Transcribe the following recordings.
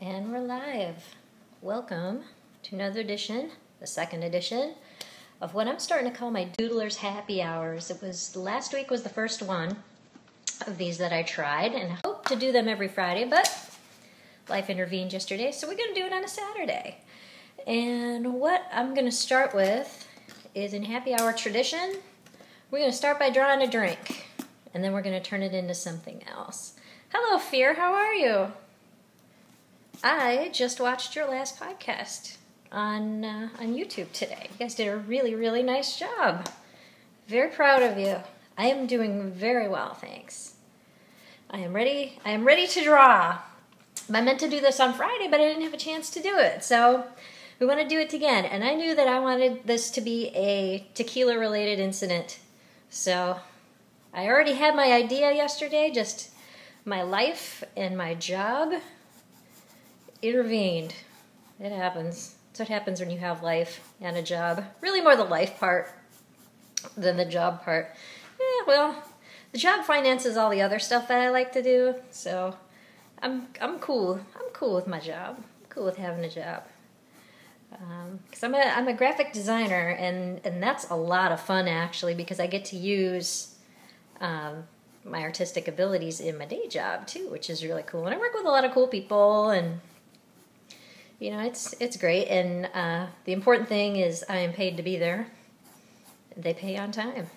And we're live. Welcome to another edition, the second edition, of what I'm starting to call my Doodler's Happy Hours. Last week was the first one of these that I tried, and I hope to do them every Friday, but life intervened yesterday, so we're going to do it on a Saturday. And what I'm going to start with is, in happy hour tradition, we're going to start by drawing a drink, and then we're going to turn it into something else. Hello, Fear, how are you? I just watched your last podcast on YouTube today. You guys did a really, really nice job. Very proud of you. I am doing very well, thanks. I am ready to draw. I meant to do this on Friday, but I didn't have a chance to do it. So we want to do it again. And I knew that I wanted this to be a tequila-related incident. So I already had my idea yesterday, just my life and my job intervened. It happens. That's what happens when you have life and a job. Really more the life part than the job part. Well, the job finances all the other stuff that I like to do, so I'm cool. I'm cool with my job. I'm cool with having a job. Because I'm a graphic designer, and that's a lot of fun, actually, because I get to use my artistic abilities in my day job, too, which is really cool. And I work with a lot of cool people, and you know, it's great, and the important thing is I am paid to be there. They pay on time.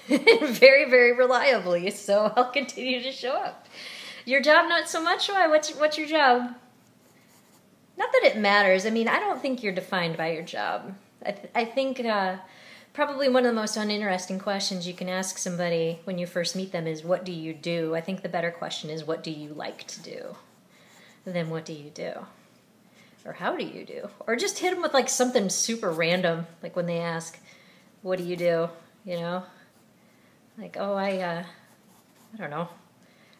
Very, very reliably, so I'll continue to show up. Your job, not so much? Why? What's your job? Not that it matters. I mean, I don't think you're defined by your job. I think probably one of the most uninteresting questions you can ask somebody when you first meet them is, what do you do? I think the better question is, what do you like to do? Then what do you do? Or how do you do? Or just hit them with like something super random, like when they ask, what do you do? You know? Like, oh, I don't know.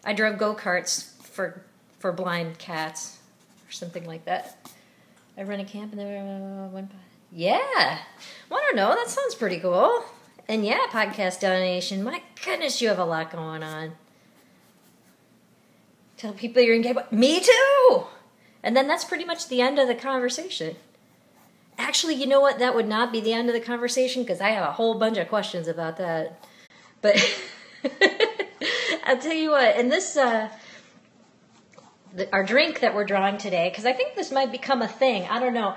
I drove go-karts for blind cats or something like that. I run a camp and there went by. Yeah. Well, I don't know. That sounds pretty cool. And yeah, podcast donation. My goodness, you have a lot going on. Tell people you're engaged. Me too! And then that's pretty much the end of the conversation. Actually, you know what? That would not be the end of the conversation because I have a whole bunch of questions about that. But I'll tell you what, and this, our drink that we're drawing today, because I think this might become a thing. I don't know.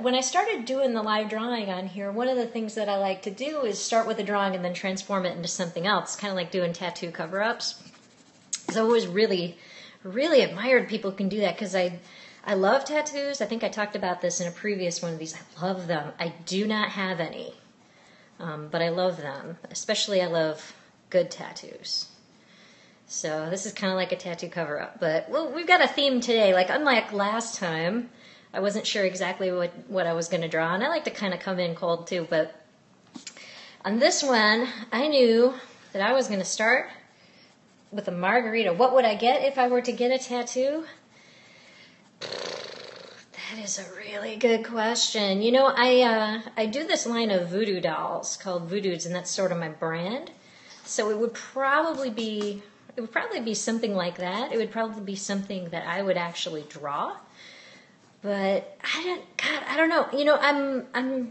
When I started doing the live drawing on here, one of the things that I like to do is start with a drawing and then transform it into something else, kind of like doing tattoo cover-ups. Because I always really, really admired people who can do that, because I love tattoos. I think I talked about this in a previous one of these. I love them. I do not have any, but I love them. Especially I love good tattoos. So this is kind of like a tattoo cover-up. But well, we've got a theme today. Like unlike last time, I wasn't sure exactly what I was going to draw. And I like to kind of come in cold too. But on this one, I knew that I was going to start with a margarita. What would I get if I were to get a tattoo? That is a really good question. You know, I do this line of voodoo dolls called Voodoods, and that's sort of my brand. So it would probably be something like that. It would probably be something that I would actually draw. But I don't know. You know,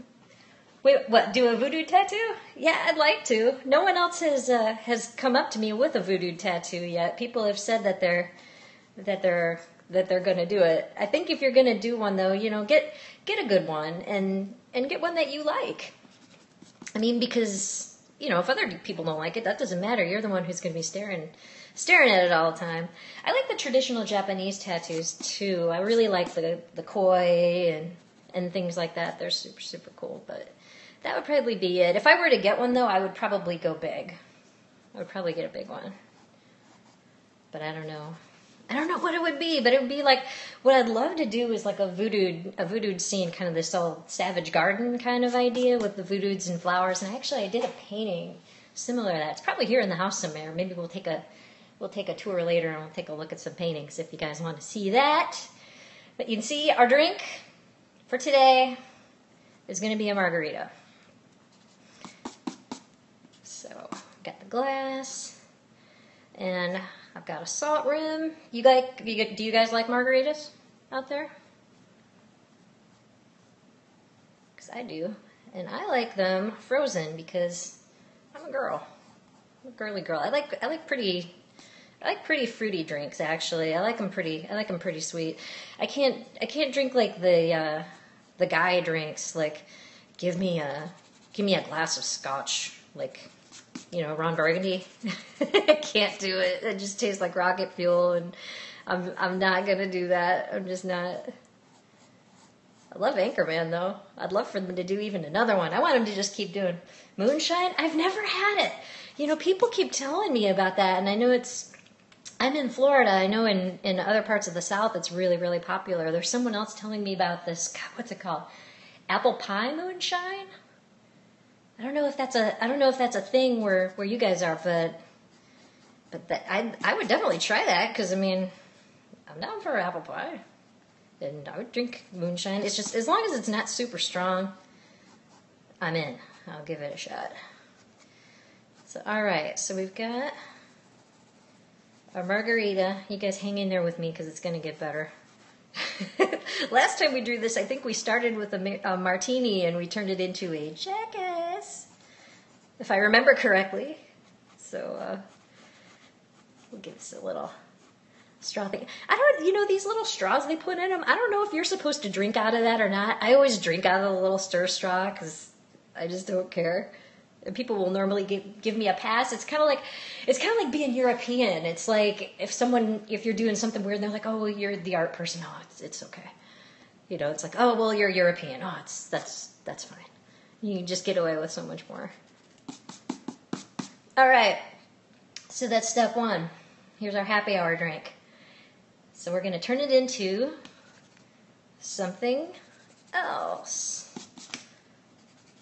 wait, what? Do a voodoo tattoo? Yeah, I'd like to. No one else has come up to me with a voodoo tattoo yet. People have said that they're going to do it. I think if you're going to do one, though, you know, get a good one and get one that you like. I mean, because, you know, if other people don't like it, that doesn't matter. You're the one who's going to be staring at it all the time. I like the traditional Japanese tattoos, too. I really like the koi and things like that. They're super, super cool. But that would probably be it. If I were to get one, though, I would probably go big. I would probably get a big one. But I don't know. I don't know what it would be, but it would be like, what I'd love to do is like a voodoo scene, kind of this all Savage Garden kind of idea with the voodoods and flowers. And actually, I did a painting similar to that. It's probably here in the house somewhere. Maybe we'll take a tour later and we'll take a look at some paintings if you guys want to see that. But you can see our drink for today is going to be a margarita. So, got the glass and I've got a salt rim. Do you guys like margaritas? out there? Because I do. And I like them frozen because I'm a girl. I'm a girly girl. I like pretty fruity drinks, actually. I like them pretty sweet. I can't drink like the guy drinks, like give me a glass of scotch, like, you know, Ron Burgundy. I can't do it. It just tastes like rocket fuel, and I'm not gonna do that. I'm just not. I love Anchorman, though. I'd love for them to do even another one. I want them to just keep doing moonshine. I've never had it. You know, people keep telling me about that, and I know I'm in Florida. I know in other parts of the South it's really, really popular. There's someone else telling me about this. God, what's it called? Apple pie moonshine? I don't know if that's a thing where you guys are, but I would definitely try that, because I mean, I'm down for apple pie. And I would drink moonshine. It's just, as long as it's not super strong, I'm in. I'll give it a shot. So, all right. So we've got our margarita. You guys hang in there with me because it's going to get better. Last time we drew this, I think we started with a martini and we turned it into a jackass, if I remember correctly. So we'll give this a little straw thing. These little straws they put in them, I don't know if you're supposed to drink out of that or not. I always drink out of the little stir straw because I just don't care. And people will normally give me a pass. It's kind of like being European. It's like if you're doing something weird, and they're like, oh, well, you're the art person. Oh, it's okay. You know, it's like, oh, well, you're European. Oh, that's fine. You can just get away with so much more. All right. So that's step one. Here's our happy hour drink. So we're going to turn it into something else.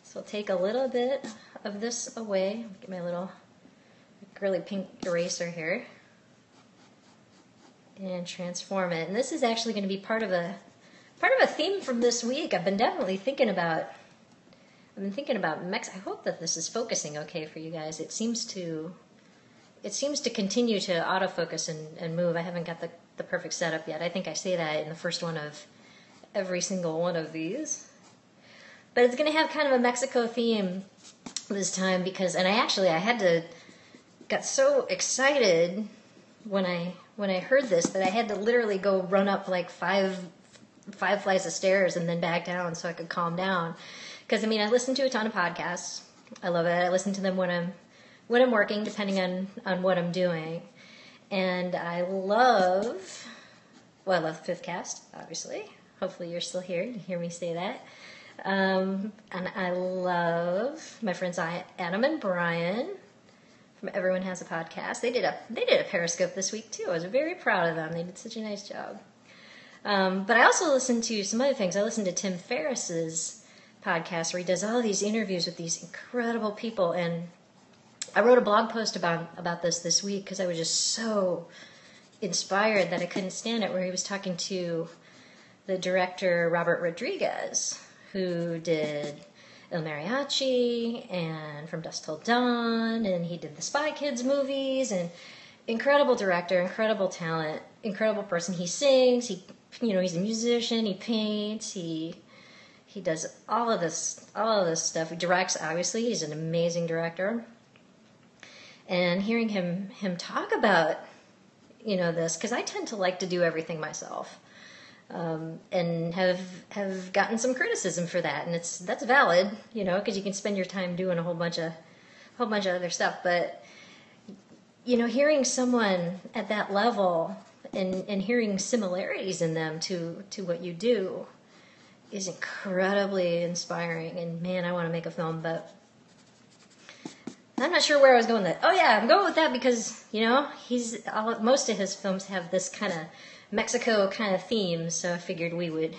So I'll take a little bit of this away. Get my little girly pink eraser here. And transform it. And this is actually going to be part of a theme from this week. I've been definitely thinking about Mexico. I hope that this is focusing okay for you guys. It seems to continue to autofocus and move. I haven't got the perfect setup yet. I think I say that in the first one of every single one of these. But it's going to have kind of a Mexico theme this time because, and I got so excited when I heard this that I had to literally go run up like five flights of stairs and then back down so I could calm down. Because, I mean, I listen to a ton of podcasts. I love it. I listen to them when I'm working, depending on what I'm doing. And I love Fifth Cast, obviously. Hopefully you're still here to hear me say that. And I love my friends Adam and Brian from Everyone Has a Podcast. They did a Periscope this week too. I was very proud of them. They did such a nice job. But I also listened to some other things. I listened to Tim Ferriss's podcast where he does all these interviews with these incredible people, and I wrote a blog post about this week because I was just so inspired that I couldn't stand it, where he was talking to the director Robert Rodriguez, who did El Mariachi and From Dusk Till Dawn, and he did the Spy Kids movies, and incredible director, incredible talent, incredible person. He sings, he's a musician, he paints, he does all of this stuff. He directs, obviously, he's an amazing director. And hearing him talk about, this, because I tend to like to do everything myself, and have gotten some criticism for that, and that's valid, because you can spend your time doing a whole bunch of other stuff. But hearing someone at that level and hearing similarities in them to what you do is incredibly inspiring. And man, I want to make a film, but I'm not sure where I was going with that. Oh yeah, I'm going with that because, most of his films have this kind of Mexico kind of theme, so I figured we would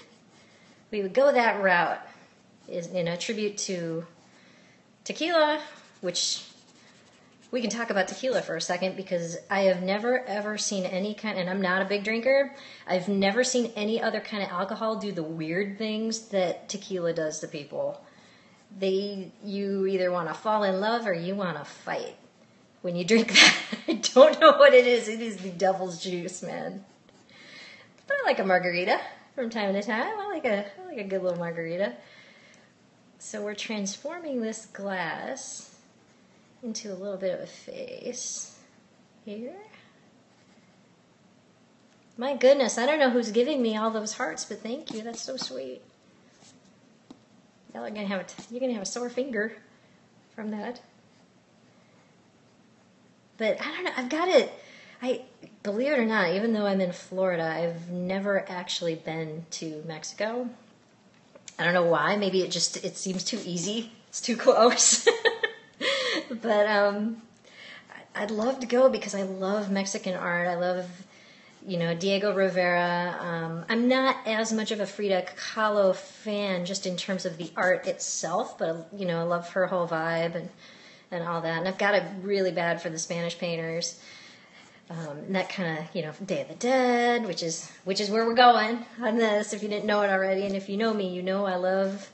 go that route. Is tribute to tequila, which we can talk about tequila for a second, because I have never ever seen any kind, and I'm not a big drinker, I've never seen any other kind of alcohol do the weird things that tequila does to people. You either want to fall in love or you want to fight when you drink that. I don't know what it is. It is the devil's juice, man. But I like a margarita. from time to time. I like a good little margarita. So we're transforming this glass into a little bit of a face here. My goodness, I don't know who's giving me all those hearts, but thank you. That's so sweet. Y'all are you're gonna have a sore finger from that. But I don't know, I've got it. Believe it or not, even though I'm in Florida, I've never actually been to Mexico. I don't know why. Maybe it seems too easy. It's too close. But I'd love to go because I love Mexican art. I love, Diego Rivera. I'm not as much of a Frida Kahlo fan just in terms of the art itself, but, I love her whole vibe and all that. And I've got it really bad for the Spanish painters. And that kind of, Day of the Dead, which is where we're going on this, if you didn't know it already. And if you know me, you know I love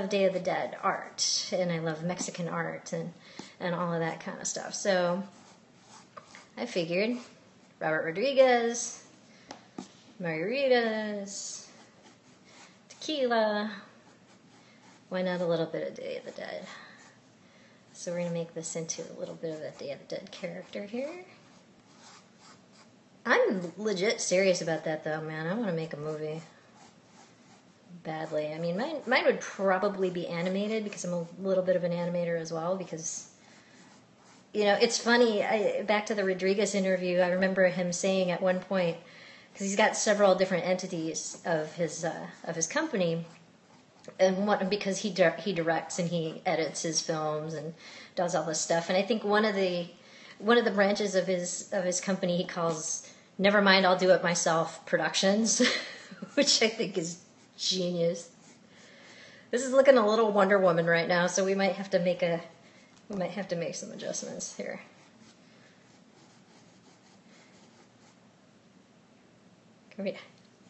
Day of the Dead art, and I love Mexican art and all of that kind of stuff. So I figured Robert Rodriguez, margaritas, tequila, why not a little bit of Day of the Dead? So we're going to make this into a little bit of a Day of the Dead character here. I'm legit serious about that, though, man. I want to make a movie. Badly. I mean, mine would probably be animated because I'm a little bit of an animator as well. Because, it's funny. Back to the Rodriguez interview, I remember him saying at one point, because he's got several different entities of his company, and because he directs and he edits his films and does all this stuff. And I think one of the branches of his company he calls Never Mind, I'll Do It Myself Productions, which I think is genius. This is looking a little Wonder Woman right now, so we might have to make some adjustments here.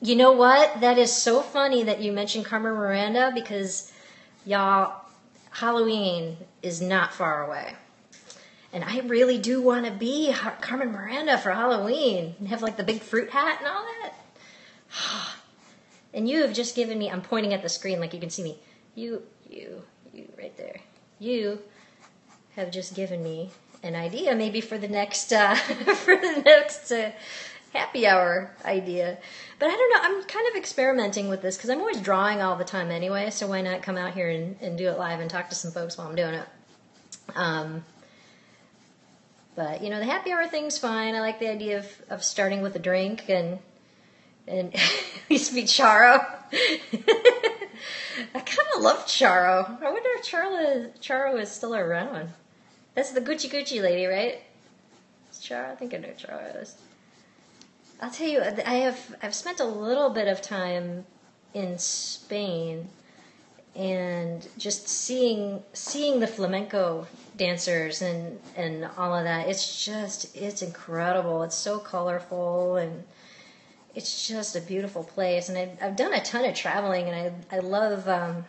You know what? That is so funny that you mentioned Carmen Miranda, because y'all, Halloween is not far away. And I really do want to be Carmen Miranda for Halloween and have like the big fruit hat and all that. And you have just given me, I'm pointing at the screen like you can see me. You right there. You have just given me an idea maybe for the next, happy hour idea. But I don't know, I'm kind of experimenting with this because I'm always drawing all the time anyway, so why not come out here and do it live and talk to some folks while I'm doing it. But, the happy hour thing's fine. I like the idea of starting with a drink and it used to be Charo. I kind of love Charo. I wonder if Charo is still around. That's the Gucci lady, right? It's Charo? I think I know Charo is. I'll tell you, I've spent a little bit of time in Spain and just seeing the flamenco dancers and all of that. It's incredible. It's so colorful and it's just a beautiful place. And I've done a ton of traveling, and I love I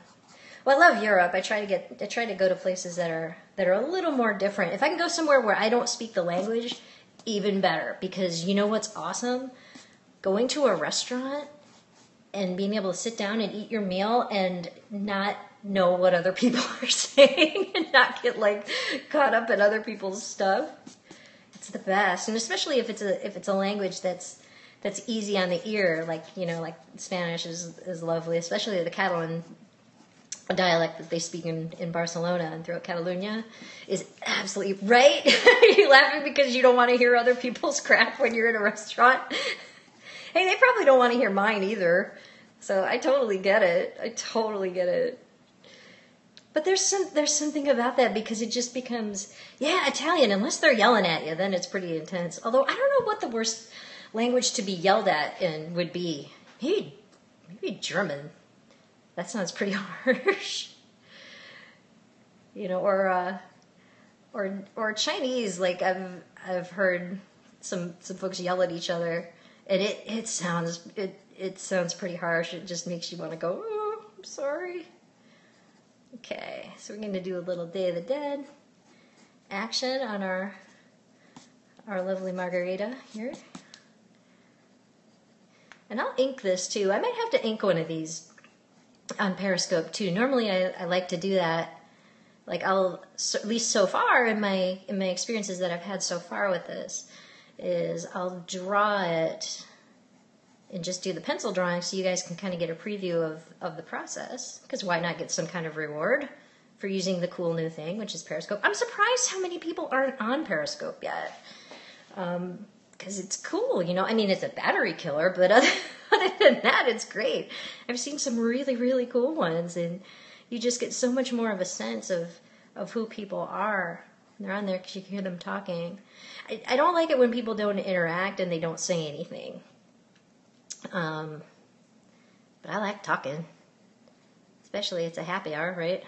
love Europe. I try to go to places that are a little more different. If I can go somewhere where I don't speak the language, even better, because you know what's awesome? Going to a restaurant and being able to sit down and eat your meal and not know what other people are saying and not get caught up in other people's stuff. It's the best. And especially if it's a language that's easy on the ear, like Spanish is lovely, especially the Catalan dialect that they speak in Barcelona and throughout Catalonia is absolutely right. Are you laughing because you don't want to hear other people's crap when you're in a restaurant? Hey, they probably don't want to hear mine either. So I totally get it. But there's something about that, because it just becomes, Italian, unless they're yelling at you, then it's pretty intense. Although I don't know what the worst language to be yelled at in would be. Maybe German. That sounds pretty harsh. Or Chinese. Like I've heard some folks yell at each other, and it sounds pretty harsh. It just makes you want to go, oh, I'm sorry. Okay, so we're going to do a little Day of the Dead action on our lovely margarita here. And I'll ink this too. I might have to ink one of these on Periscope too. Normally I like to do that. Like at least so far in my experiences that I've had so far with this, is I'll draw it and just do the pencil drawing so you guys can kind of get a preview of the process. Because why not get some kind of reward for using the cool new thing, which is Periscope. I'm surprised how many people aren't on Periscope yet. Because it's cool, you know. I mean, it's a battery killer, but other than that, it's great. I've seen some really, really cool ones, and you just get so much more of a sense of who people are. They're on there because you can hear them talking. I don't like it when people don't interact and they don't say anything. But I like talking. Especially it's a happy hour, right?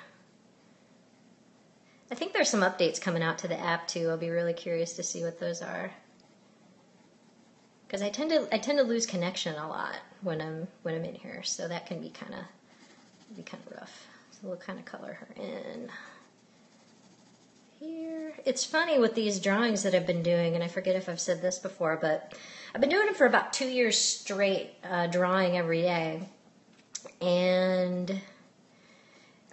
I think there's some updates coming out to the app too. I'll be really curious to see what those are. Because I tend to lose connection a lot when I'm in here, so that can be kind of rough. So we'll kind of color her in here. It's funny with these drawings that I've been doing, and I forget if I've said this before, but I've been doing it for about 2 years straight, drawing every day, and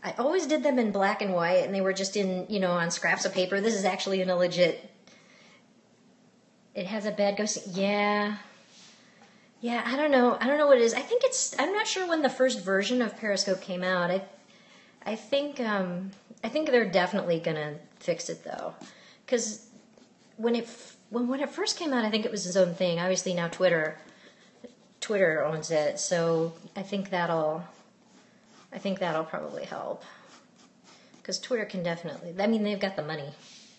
I always did them in black and white, and they were just in, you know, on scraps of paper. This is actually in a legit. It has a bad ghost. Yeah, I don't know what it is. I think I'm not sure when the first version of Periscope came out. I think they're definitely gonna fix it though, because when it first came out, I think it was its own thing. Obviously now Twitter owns it, so I think that'll probably help, because Twitter can definitely. I mean, they've got the money.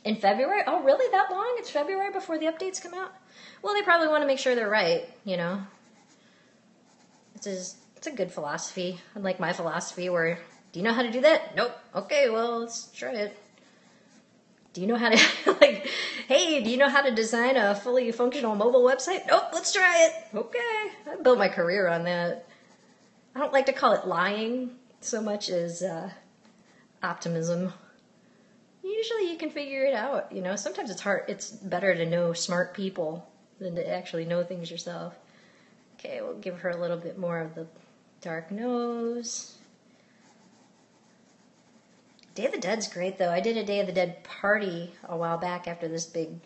In February? Oh, really? That long? It's February before the updates come out? Well, they probably want to make sure they're right, you know. It's a good philosophy. Unlike my philosophy where, do you know how to do that? Nope. Okay, well, let's try it. Do you know how to, like, hey, do you know how to design a fully functional mobile website? Nope, let's try it. Okay. I built my career on that. I don't like to call it lying so much as optimism. Usually you can figure it out, you know. Sometimes it's hard. It's better to know smart people than to actually know things yourself. Okay, we'll give her a little bit more of the dark nose. Day of the Dead's great, though. I did a Day of the Dead party a while back after this big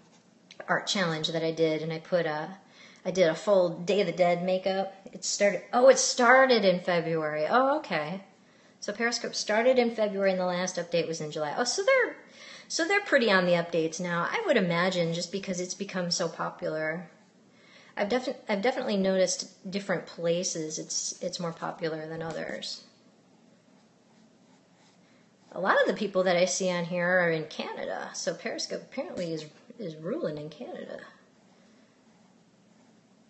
art challenge that I did, and I did a full Day of the Dead makeup. It started in February. Oh, okay. So Periscope started in February, and the last update was in July. Oh, so they're pretty on the updates now. I would imagine, just because it's become so popular. I've definitely noticed different places it's more popular than others. A lot of the people that I see on here are in Canada, so Periscope apparently is ruling in Canada.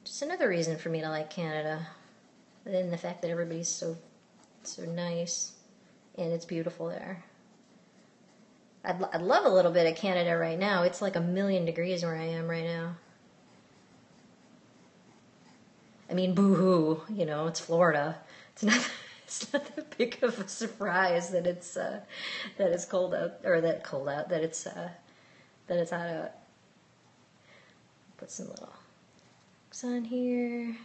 Just another reason for me to like Canada, other than the fact that everybody's so nice and it's beautiful there. I'd love a little bit of Canada right now. It's like 1,000,000 degrees where I am right now. I mean, boo-hoo, you know, it's Florida. It's not that big of a surprise that it's cold out, or that it's hot out. Put some little hooks on here.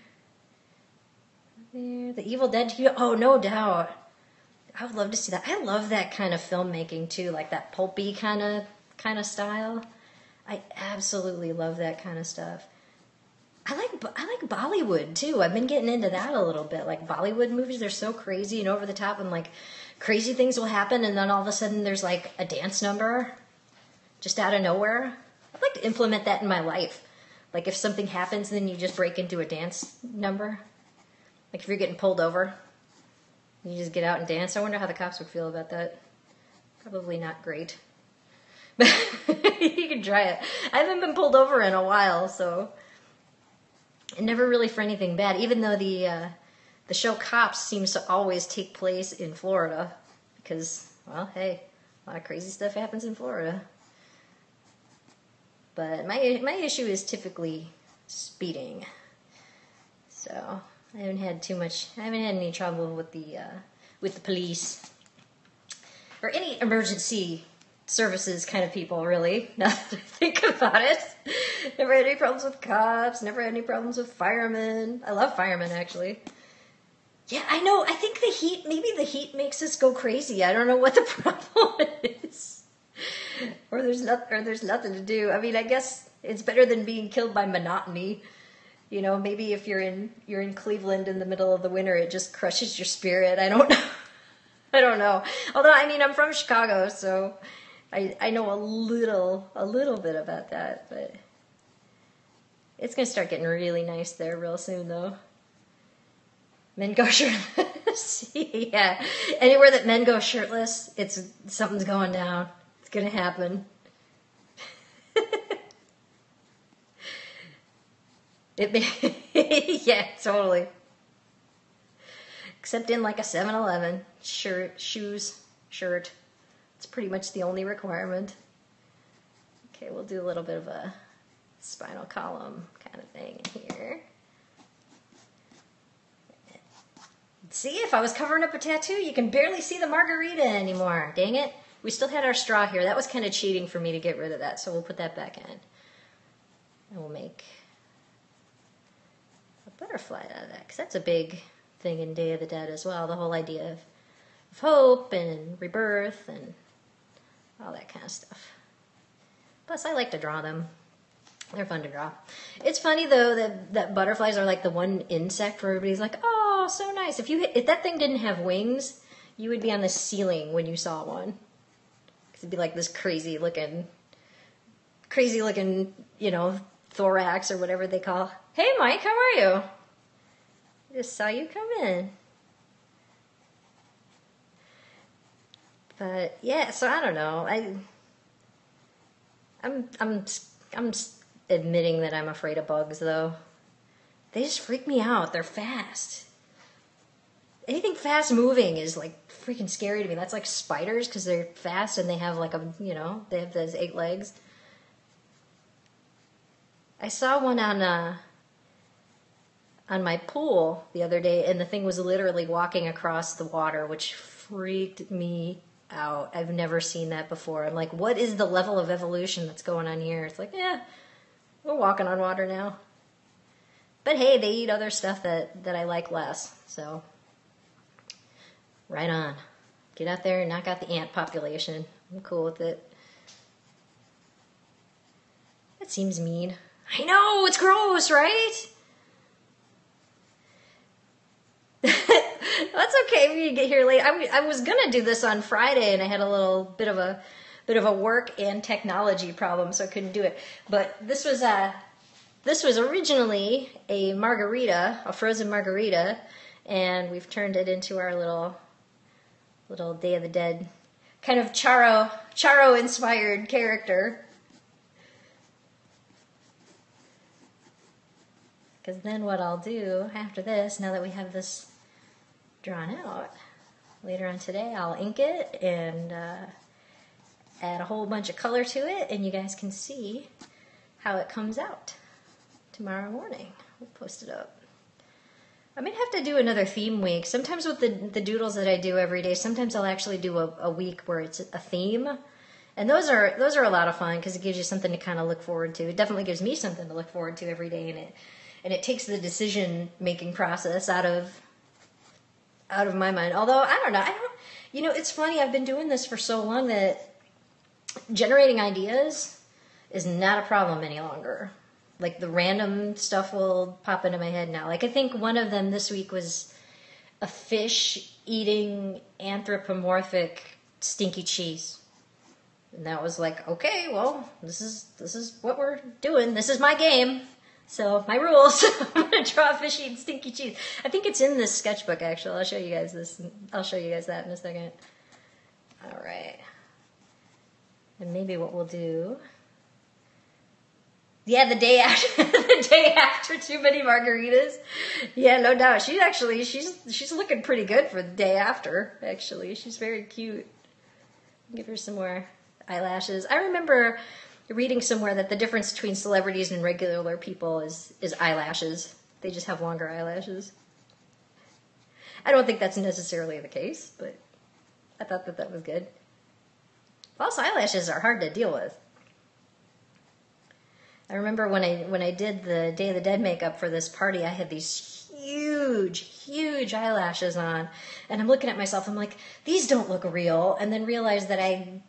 There, the Evil Dead. Oh, no doubt. I would love to see that. I love that kind of filmmaking too, like that pulpy kind of style. I absolutely love that kind of stuff. I like Bollywood too. I've been getting into that a little bit. Like Bollywood movies, they're so crazy and over the top, and like crazy things will happen, and then all of a sudden there's like a dance number just out of nowhere. I'd like to implement that in my life. Like if something happens, then you just break into a dance number. Like if you're getting pulled over, you just get out and dance. I wonder how the cops would feel about that. Probably not great. But you can try it. I haven't been pulled over in a while, so and never really for anything bad. Even though the show Cops seems to always take place in Florida, because well, hey, a lot of crazy stuff happens in Florida. But my issue is typically speeding, so I haven't had any trouble with the police or any emergency services kind of people, really, now that I think about it. Never had any problems with cops, never had any problems with firemen. I love firemen, actually. Yeah, I know. I think maybe the heat makes us go crazy. I don't know what the problem is. Or there's nothing to do. I mean, I guess it's better than being killed by monotony. You know, maybe if you're in Cleveland in the middle of the winter, it just crushes your spirit. I don't know. I don't know. Although, I mean, I'm from Chicago, so I know a little bit about that, but it's going to start getting really nice there real soon, though. Men go shirtless. Yeah. Anywhere that men go shirtless, something's going down. It's going to happen. Yeah, totally. Except in like a 7-Eleven. Shoes, shirt. It's pretty much the only requirement. Okay, we'll do a little bit of a spinal column kind of thing in here. See, if I was covering up a tattoo, you can barely see the margarita anymore. Dang it. We still had our straw here. That was kind of cheating for me to get rid of that, so we'll put that back in. And we'll make a butterfly out of that, because that's a big thing in Day of the Dead as well. The whole idea of hope and rebirth and all that kind of stuff. Plus, I like to draw them. They're fun to draw. It's funny, though, that butterflies are like the one insect where everybody's like, oh, so nice. If that thing didn't have wings, you would be on the ceiling when you saw one. Because it'd be like this crazy looking, you know, thorax or whatever they call. Hey, Mike, how are you? I just saw you come in. But yeah, so I don't know. I'm admitting that I'm afraid of bugs, though. They just freak me out. They're fast. Anything fast moving is like freaking scary to me. That's like spiders because they're fast and they have like they have those 8 legs. I saw one on my pool the other day, and the thing was literally walking across the water, which freaked me out. I've never seen that before. I'm like, what is the level of evolution that's going on here? It's like, yeah, we're walking on water now. But hey, they eat other stuff that I like less. So, right on. Get out there and knock out the ant population. I'm cool with it. That seems mean. I know, it's gross, right? That's okay when you get here late. I was gonna do this on Friday, and I had a little bit of a work and technology problem, so I couldn't do it. But this was originally a margarita, a frozen margarita, and we've turned it into our little Day of the Dead kind of Charo inspired character. Because then what I'll do after this, now that we have this drawn out, later on today I'll ink it and add a whole bunch of color to it, and you guys can see how it comes out tomorrow morning. We'll post it up. I may have to do another theme week. Sometimes with the doodles that I do every day, sometimes I'll actually do a week where it's a theme. And those are a lot of fun because it gives you something to kind of look forward to. It definitely gives me something to look forward to every day, and it takes the decision-making process out of my mind. Although, I don't know. It's funny. I've been doing this for so long that generating ideas is not a problem any longer. Like, the random stuff will pop into my head now. Like, I think one of them this week was a fish eating anthropomorphic stinky cheese. And that was like, okay, well, this is what we're doing. This is my game. So, my rules. I'm going to draw a fish eating stinky cheese. I think it's in this sketchbook, actually. I'll show you guys this. I'll show you guys that in a second. All right. And maybe what we'll do... Yeah, the day after too many margaritas. Yeah, no doubt. She's looking pretty good for the day after, actually. She's very cute. Give her some more eyelashes. I remember reading somewhere that the difference between celebrities and regular people is eyelashes. They just have longer eyelashes. I don't think that's necessarily the case, but I thought that was good. False eyelashes are hard to deal with. I remember when I did the Day of the Dead makeup for this party, I had these huge eyelashes on. And I'm looking at myself, I'm like, these don't look real. And then realized that I,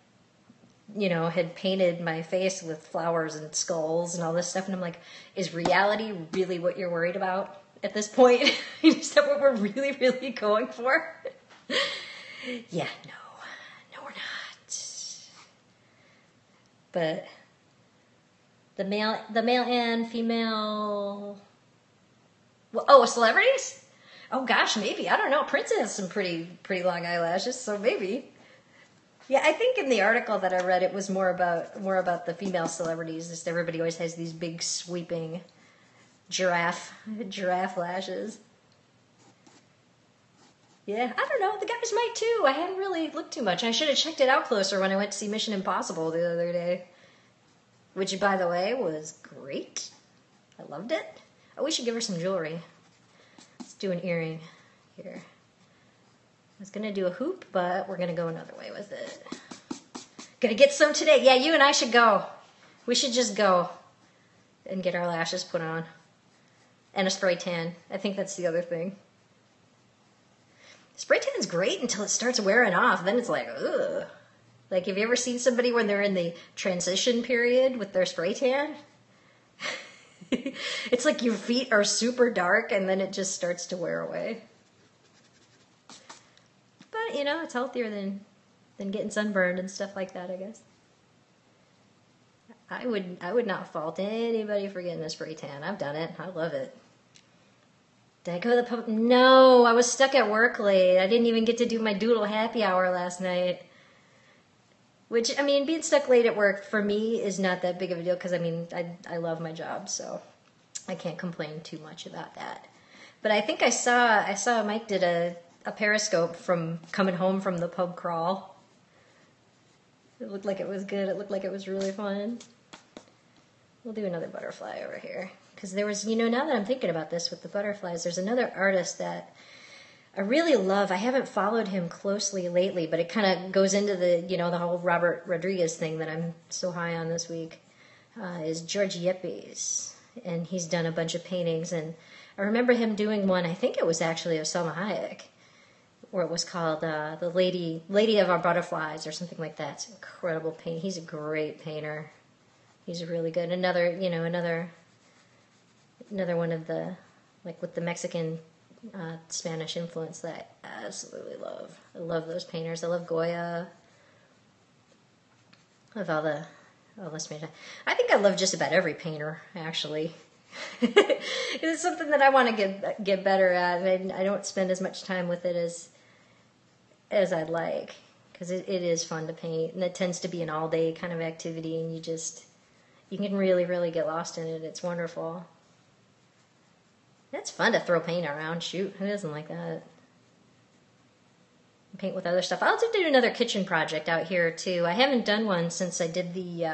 had painted my face with flowers and skulls and all this stuff. And I'm like, is reality really what you're worried about at this point? Is that what we're really going for? Yeah, no, we're not. But the male and female. Oh, celebrities? Oh gosh, maybe. I don't know. Prince has some pretty long eyelashes, so maybe. Yeah, I think in the article that I read, it was more about the female celebrities. Just everybody always has these big sweeping giraffe lashes. Yeah, I don't know. The guys might too. I hadn't really looked too much. I should have checked it out closer when I went to see Mission Impossible the other day. Which, by the way, was great. I loved it. Oh, we should give her some jewelry. Let's do an earring here. I was going to do a hoop, but we're going to go another way with it. Going to get some today. Yeah, you and I should go. We should just go and get our lashes put on. And a spray tan. I think that's the other thing. Spray tan's great until it starts wearing off. Then it's like, ugh. Like, have you ever seen somebody when they're in the transition period with their spray tan? It's like your feet are super dark and then it just starts to wear away. But, it's healthier than getting sunburned and stuff like that, I guess. I would not fault anybody for getting a spray tan. I've done it. I love it. Did I go to the pub? No, I was stuck at work late. I didn't even get to do my Doodle happy hour last night. Which, being stuck late at work for me is not that big of a deal because, I love my job, so I can't complain too much about that. But I think I saw Mike did a Periscope from coming home from the pub crawl. It looked like it was good. It looked like it was really fun. We'll do another butterfly over here. Because there was, now that I'm thinking about this with the butterflies, there's another artist that I really love. I haven't followed him closely lately, but it kind of goes into the, the whole Robert Rodriguez thing that I'm so high on this week, is George Yepes. And he's done a bunch of paintings. And I remember him doing one, I think it was actually of Selma Hayek, where it was called The Lady of Our Butterflies or something like that. It's an incredible paint. He's a great painter. He's really good. Another one of the, like with the Mexican Spanish influence that I absolutely love. I love those painters. I love Goya. I love all the Spanish. I think I love just about every painter, actually. It's something that I want to get better at. I don't spend as much time with it as I'd like, because it is fun to paint, and it tends to be an all-day kind of activity, and you can really get lost in it. It's wonderful. It's fun to throw paint around. Shoot, who doesn't like that? Paint with other stuff. I'll have to do another kitchen project out here too. I haven't done one since I did the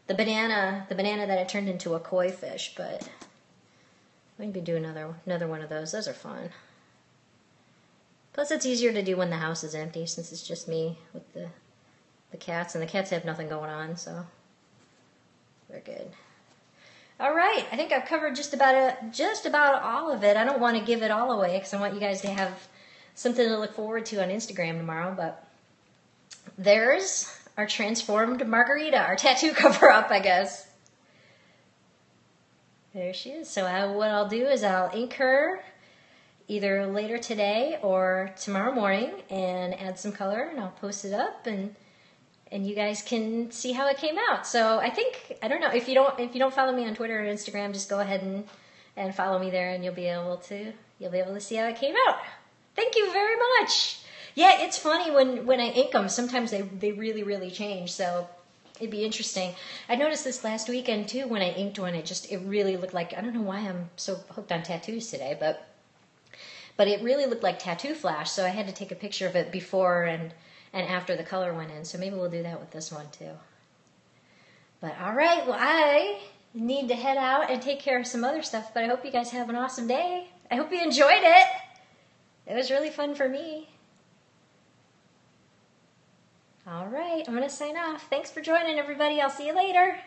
banana that I turned into a koi fish, but maybe do another one of those. Those are fun. Plus, it's easier to do when the house is empty, since it's just me with the cats, and the cats have nothing going on, so we're good. All right, I think I've covered just about all of it. I don't want to give it all away because I want you guys to have something to look forward to on Instagram tomorrow. But there's our transformed Margarita, our tattoo cover-up, I guess. There she is. So what I'll do is I'll ink her either later today or tomorrow morning and add some color, and I'll post it up, and you guys can see how it came out. So I don't know, if you don't follow me on Twitter or Instagram, just go ahead and follow me there, and you'll be able to see how it came out. Thank you very much. Yeah, it's funny when I ink them, sometimes they really change, so it'd be interesting. I noticed this last weekend too when I inked one. It really looked like, I don't know why I'm so hooked on tattoos today, but it really looked like tattoo flash, so I had to take a picture of it before and after the color went in. So maybe we'll do that with this one too. But all right, well, I need to head out and take care of some other stuff, but I hope you guys have an awesome day. I hope you enjoyed it. It was really fun for me. All right, I'm going to sign off. Thanks for joining, everybody. I'll see you later.